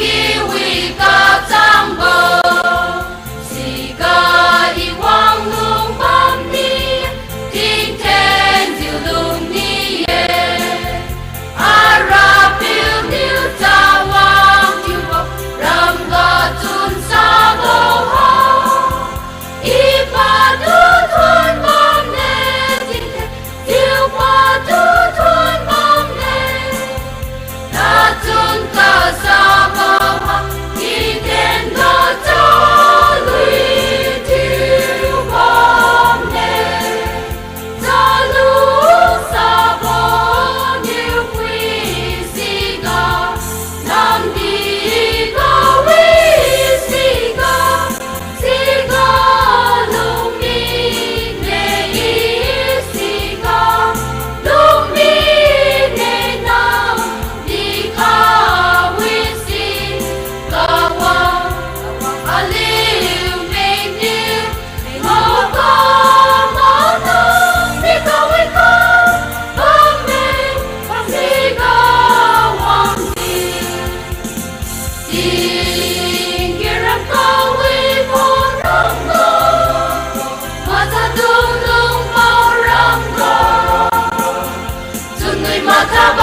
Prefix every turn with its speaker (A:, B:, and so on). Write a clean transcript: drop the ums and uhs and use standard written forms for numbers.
A: kiwi ca giang bờ xì ca y quang lung bom đi thiên thiên diệu lung đi ye ara phiêu niu cha wang kiu bọc ram ga chun sa bo ho y pa tu thun bom ne thiên thiên diệu pa tu thun bom ne ta chun ca sa bo ho y thiên ga cha lui thiêu bom ne cha lu sa bo nhiêu quy si ga nam đi ga quy si ga lung mi nghe y si ga lung mi nghe nam đi ga quy si ga wa a liu me niu mo ta si ga we ga ba me si ga wang di Tình kia răng cao quy vô răng ngô mà ta tung lung mau răng ngô Chừng người mà ta